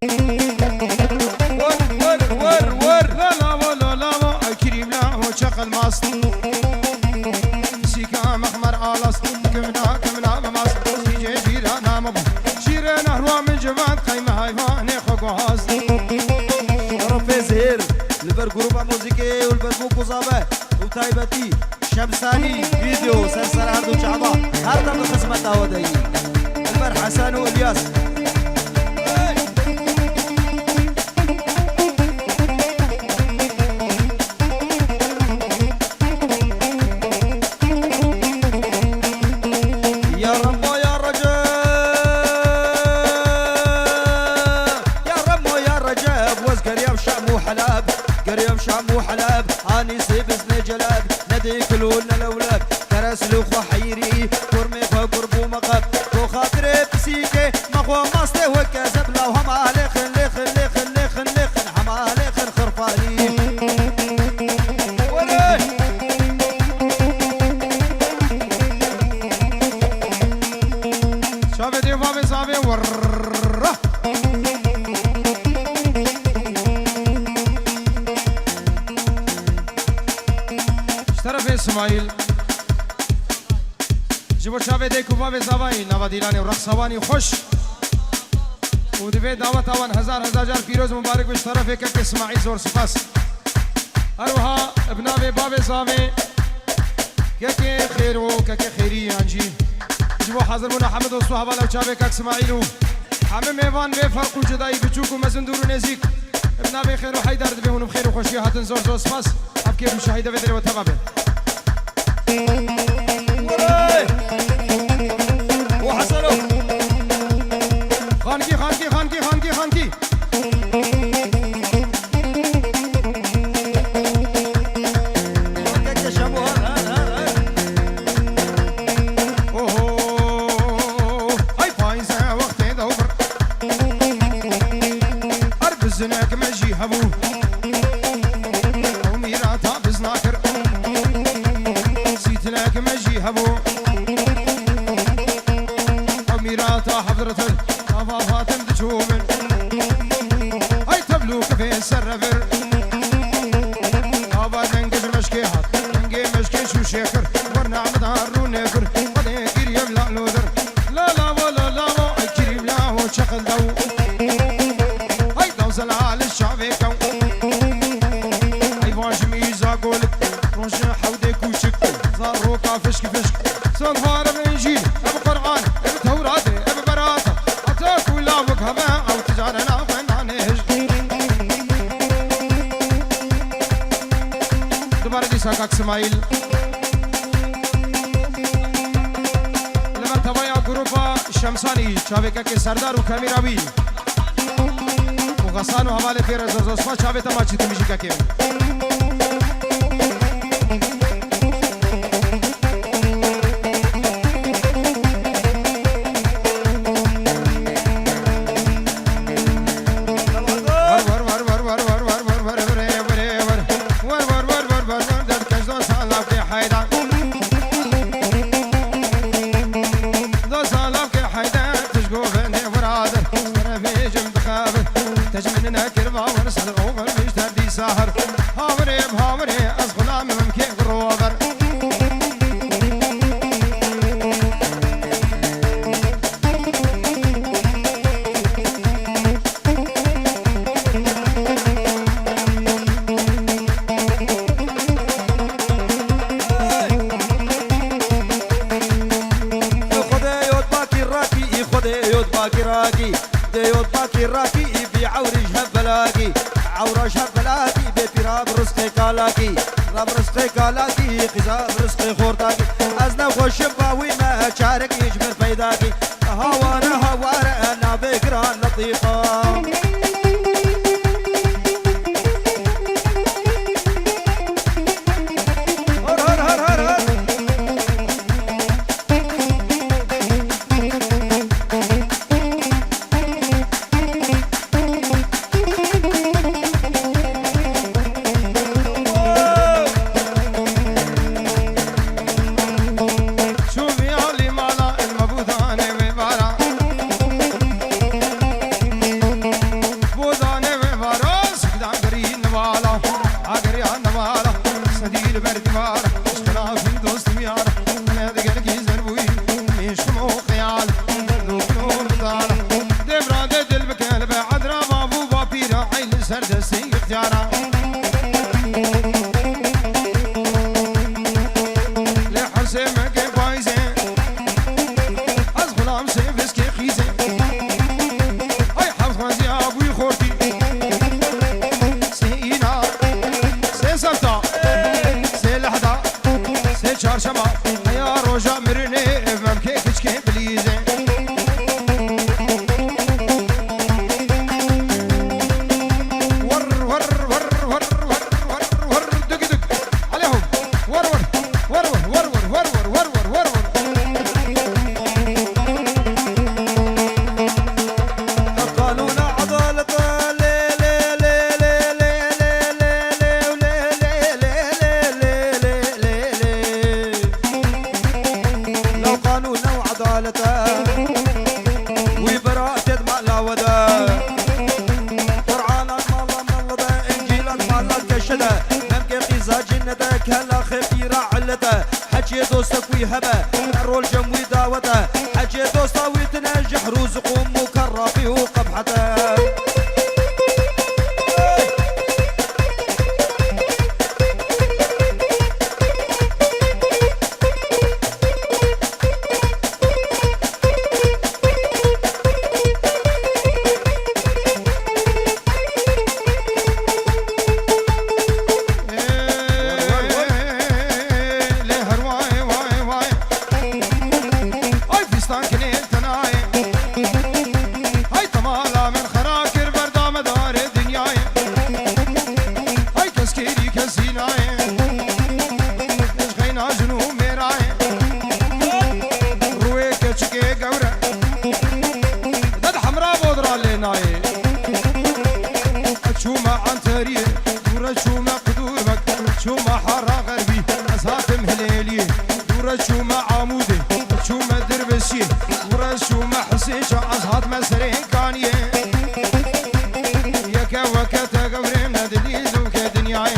ور لا لا ولا لا كريم لا هو شغل ماست سيكا مخمر آلاس كمنا مماس سيجي جيرانا مبو جيرانا هروا من جوان قيمة هايفاني خوكو هاز رفي زهير البر جروبا موسيقي والبر موكو صابة وتايبتي شمساني فيديو سرسر عردو شعبا هذا بقسمة داودي البر حسن والياس شامو حلب هاني سيبسني جلب ندي كلونا الاولاد كرسلو خو حيري كرمي فقربو مقب خو خاطري بسيكي مخو ماستي وكسب لو هم عليخن لخن هم عليخن خرفاني وري شافتي بابي صابي ورّه اسماعیل جبو چاوه دیکو باب زوایی نوادیرانی و رقصوانی خوش و دوی دعوت آوان هزار جار پیروز مبارک بش طرف یک اسماعیل زور سپاس اروها ابناوی باب زاوی که خیر و که خیری انجی جبو حاضر بونا حمد و صحابه لو چاوه که اسماعیل و همه میوان به فرق و جدایی بچوک و مزندور و نزیک ابناوی خیر و حیدر دوی هونم خیر و خوشی هاتن زور سپاس اب که مشاهده بدره و تبابه وحسنوا خانكي هاي فايزة وقتي دور أربزناك مجي هبو وميراتا بزناكر سيتناك مجي هبو وميراتا حضرة الأفافات مدجومن هاي تبلوك في السرفر أبا دنقج مشكيهات دنقي مشكي شو شيكر ورنا مدار ونفر قدي كريم لا لودر لا ولا لا اي كريم لا هو شغل دو هاي دوزل على الشعبي كو هاي واش ميزا قولك روش حودك وشك زاروكا فشك صنهار بنجيل ابو قرآن ابو توراتي ابو براته اتاك ولا وكهما او تجارنا فنانهج دوباره دي ساكاك اسماعيل لما تبايا جروبا شمساني چاوكا के सरदार و كاميراوي وغسان و حواله فير زرزوسما چاوه تماچي تمشي के تجمننا كربا ورسل اوفر مش تردي ساهر هامري از غلام ممكن روبر راكي في عورج هبلاكي عورج هبلاكي بيتي راب رزقي كالاكي راب رزقي كالاكي خزاب رزقي خورتاكي ازنا خوش باوي ما شارك يجبر فيداكي هوانا انا بكران لطيفه شوفي علي مالا المبوذاني وبارا مردي مار اشخنا في دوست ميار انا دقلك يزربوي مش مو خيال دوكنو مدار دبرا دل بكال بعد رابو بابيرا عين سردسي اختيارا لحسمك بايزين از غلام سيفس كي خيزين اي حفظ غازي ابوي خورتي سينا سي سلطة سي لحظة سي شارشمة يا روجا مرني ممكي كشكي بليزين ور ور ور ور ور ور ور دق دق عليهم ور ور ور ور ور ور ور ور ور ور قانون عدالة لي لي لي لي لي لي لي لي لي لي لو قانون وعدالة وبراءة ما لا ودا قرآن الله ملده إنجيل الله كشده ممكن قيزا جنتك هلا خبيرة علته حكي دوستك ويهبه الرول جموي داوته حكي دوستا ويتنجح رزقهم مكرفي وقبحته لهر واي واي واي اي فستان كنين تناي هاي طمالا من خراكر بردا مدار الدنياي هاي كسكيري كسيناي اشغينا جنو ميراي روي كشكي قورة دد حمرا بودرا ليناي شوما عنتري دورة شوما قدورك شوما حارة غربي أساتم هليلي دورة شوما عمودي شوما دربشي دورة شوما حسين شا أزهات مسرين كانيه يكا وكا تقورين ندلي زوكا دنياي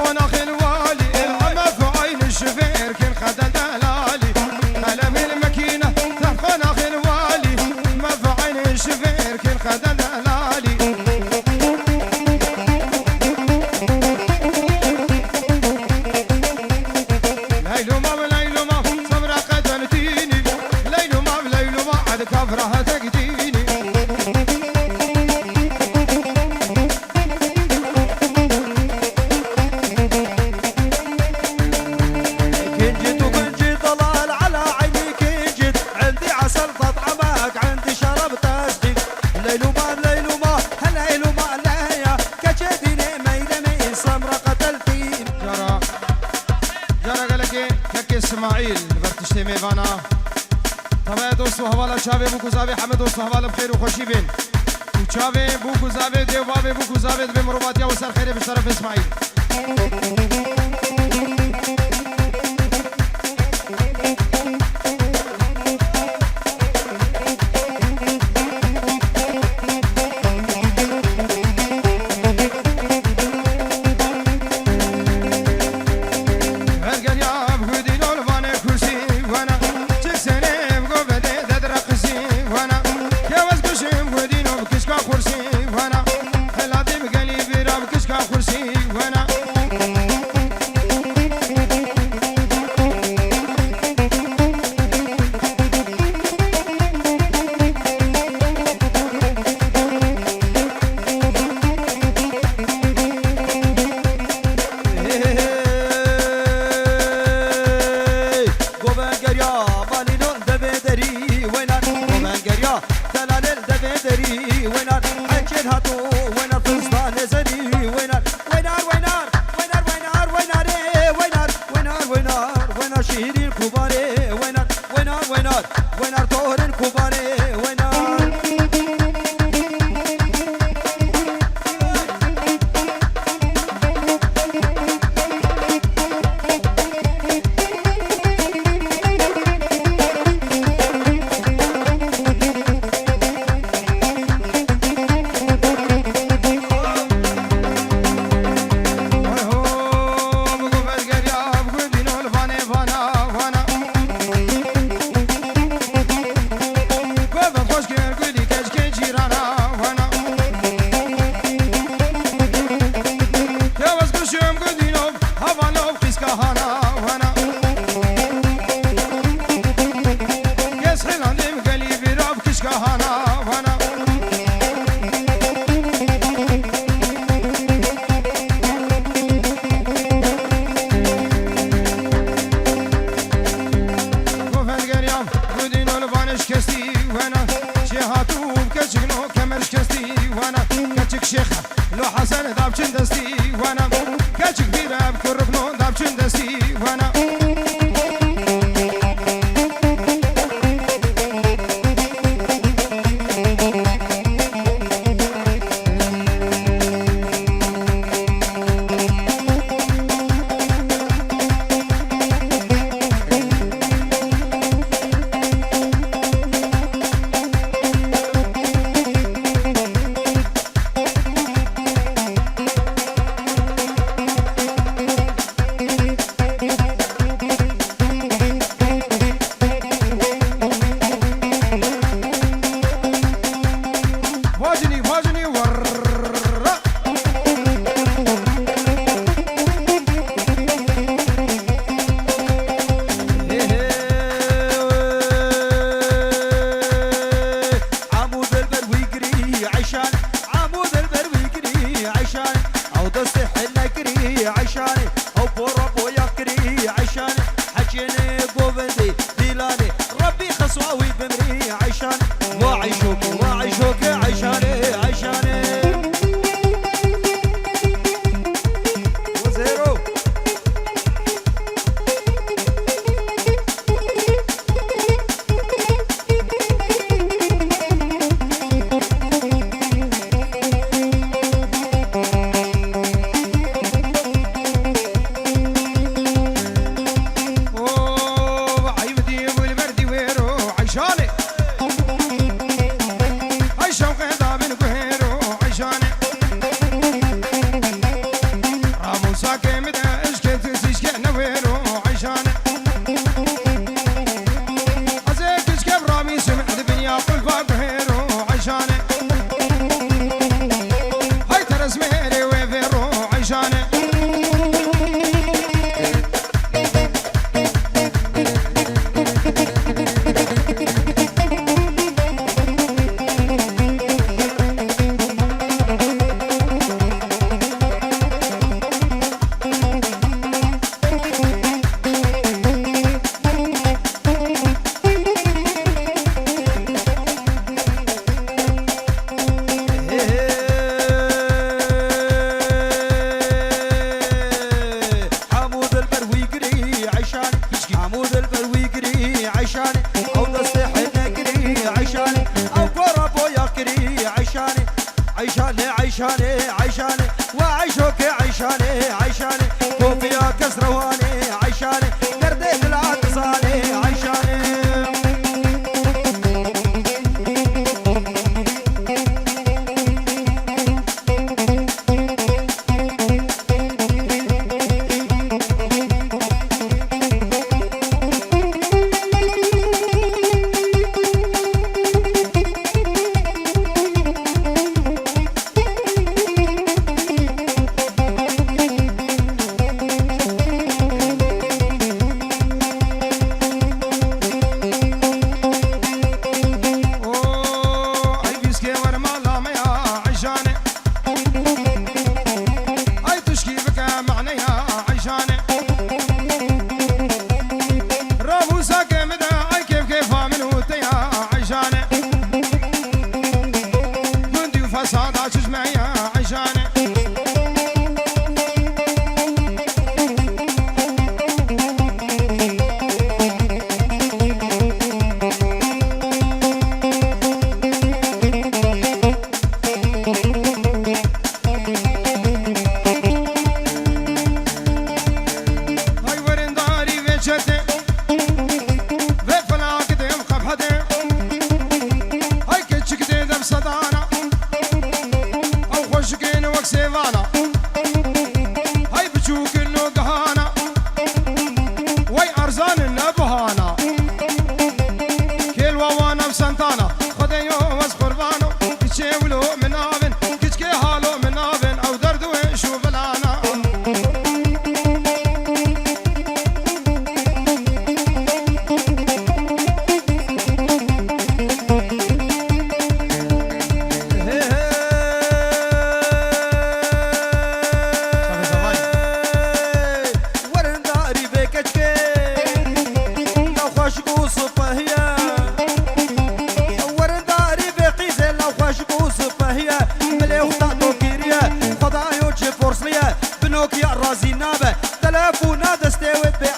تلفون اخي الوالي العمى في عين الشفير كن خد دلالي قلم الماكينه تلفون اخي الوالي ما في عين الشفير كن خد دلالي ليلو ما صبر قتلتيني ليلو ما عاد كفرها تقديني اسماعيل برتشتي ميفانا طبعا دوستو حوالا چاوي بو گزاوي همه دوستو حوالا بخير و خوشي بين و چاوي بو گزاوي دیو بابي بو گزاوي به مروباتيا و سر خير به طرف اسماعيل وساكي مدى اشكت تشكي نويرو عشانه ازيك تشكي برامي سمع دبنيا قلبا بهيرو عشانه هاي ترس ميري ويفيرو عشانه عيشاني عيشاني وعيشوك عيشاني عيشاني كوفيا كسرواني عيشاني درديك العطساني عيشاني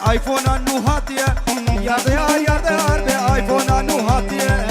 آيفون انو هاتيه يا ديار بآيفون انو هاتيه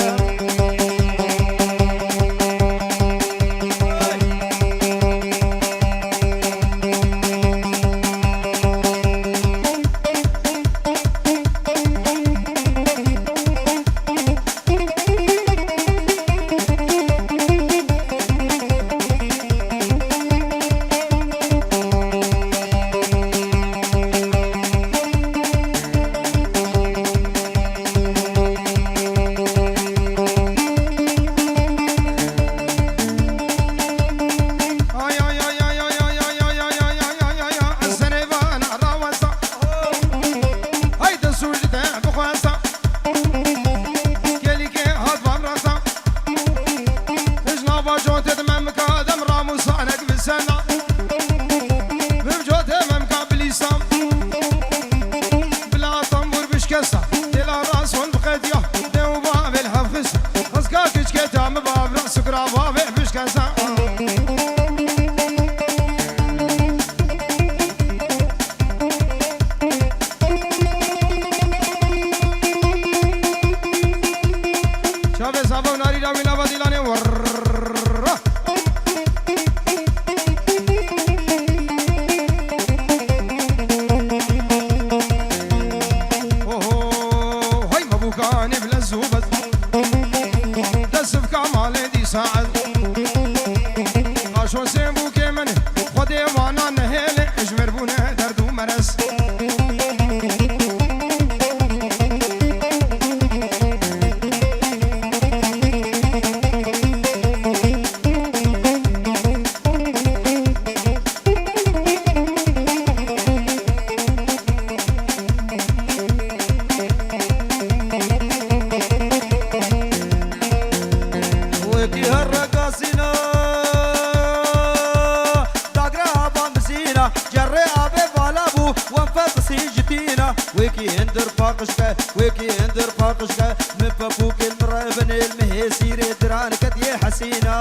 عرفت سيجتينا ويكي هندر باقشكا ويكي هندر باقشكا من بابوك المرابن المهيسير دران كدي حسينا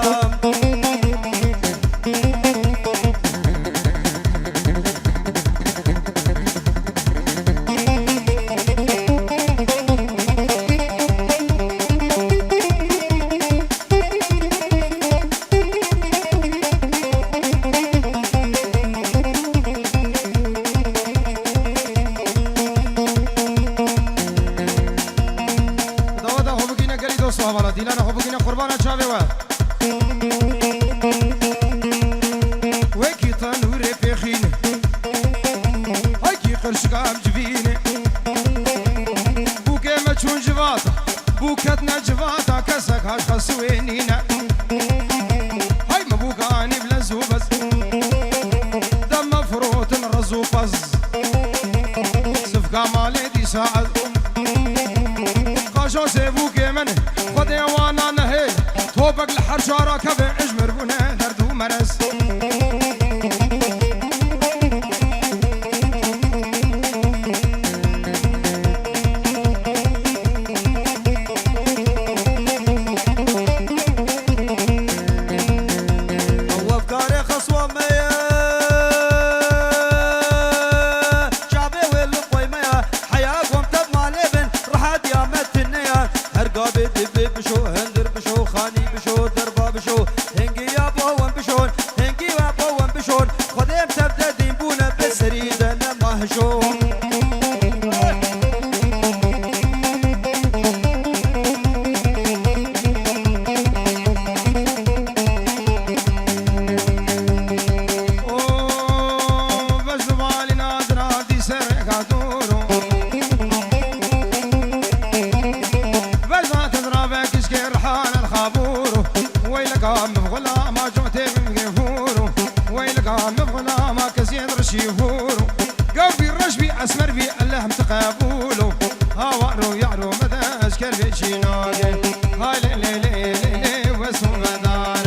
دیلان خوب بگین قربان چاوه و وکی تنور پیخینه هکی قرشگام جبینه بوکه مچون جواتا بوکت نجواتا کسک هاش خسوینینه های مبوکانی بلزو بز دم فروت رزو پز سفقا مالی دی ساعد قاشو سيبوكي منه خذي وانا نهيل توبك الحرشارة كبه اجمر بنا درد ومرس وافكاري خصوة ميا شعبي والقوي ميا حياكم تب مالبن رحاد يا متنيا هرقابي دبي بشو هندر بشو خاني بشو دربا بشو هنجي يا بوان بشون هنجي يا بوان بشون خديم تبدا دينبونا بسريد انا ما هشون قلبي الرشبي اسمر بي اللهم تقابلو هاورو يعرو مدى اشكال في شيناجي هاي لي لي لي لي واسمو مدار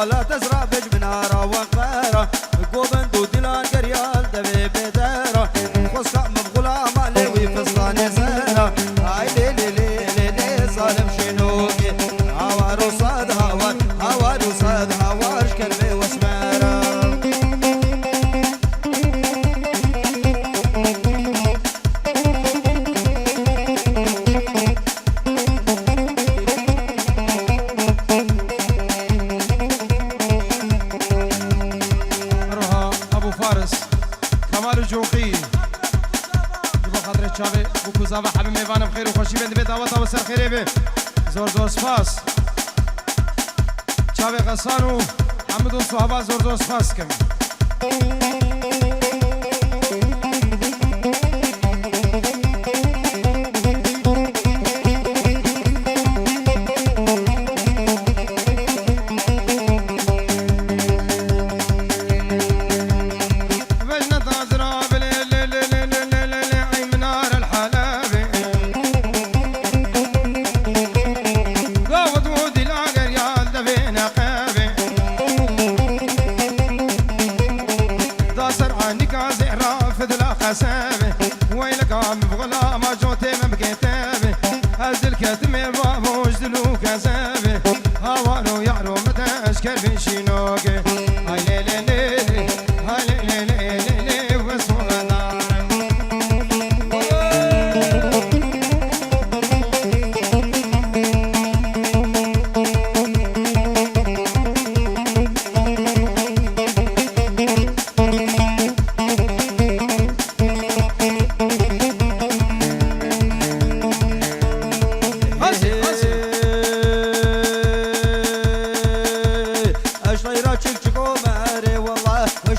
لا تزرع بج منارة وقارة قوبندو دلان قريال دبي بدارة خصا مبغولا مالوي فصلاني سارة هاي لي لي لي لي لي ظالم شنوكي هوارو صاد هوار هوارو صاد هوار شكربي وسمارة جوقي جبا خاطر تشافي بوكو زابا حبيب ميفان بخير وخوشي بند بيت عوض وسر خيري به زور زور سپاس تشافي غسانو حمد وصحابه زور زور سپاس كم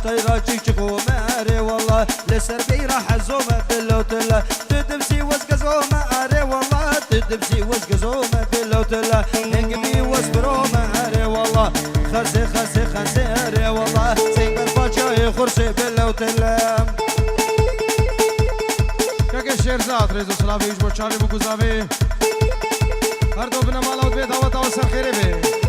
طيرة تشيكو ماري والله لسربي راح الزومة باللوتلا تدبسي وسقزومة ماري والله تدبسي وسقزومة باللوتلا انقبي وسبرومة ماري والله خرسي خرسي خرسي ماري والله سيبر فاتشاي خرسي باللوتلا که شیرزاد ریزو سلاوی ایش بچاری بگذاوی هر دو بنا مالا و دوی دعوت و سر خیره بی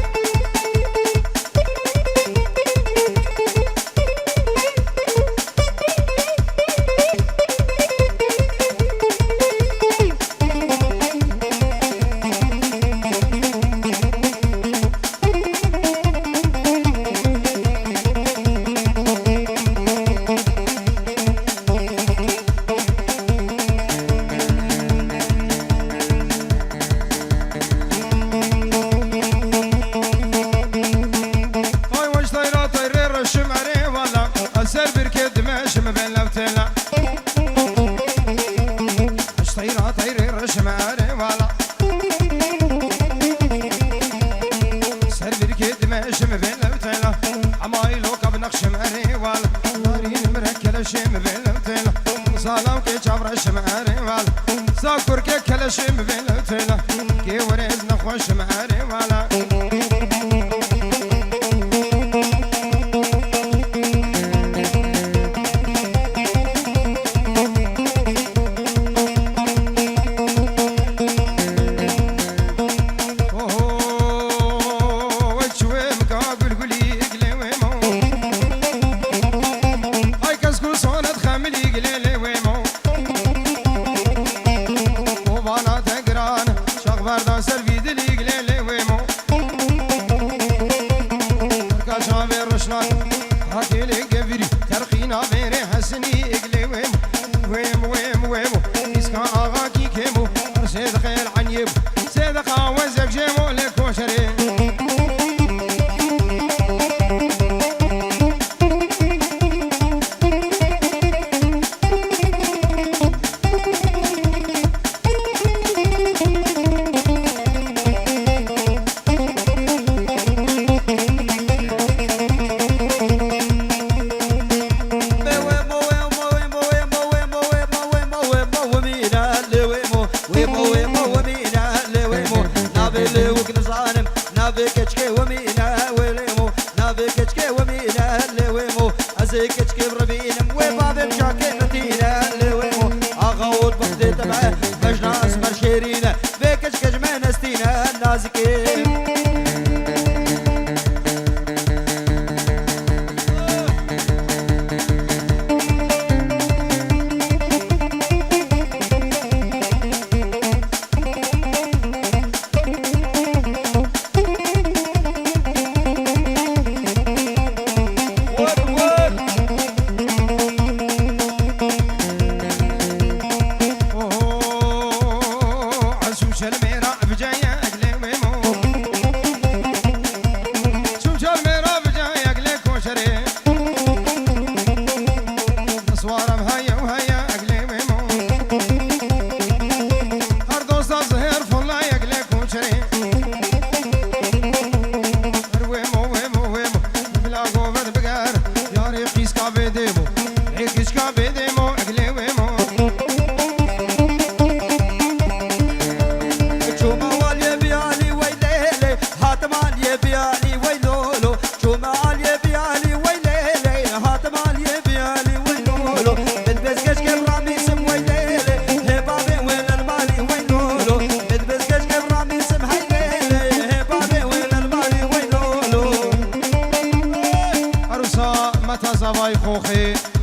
شم بين التلا كي ورز نخوش معاري ولا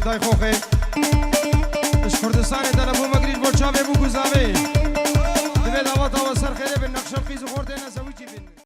دای خوخه اش کردستان دلبو مگریج بو چاوه بو گزاوه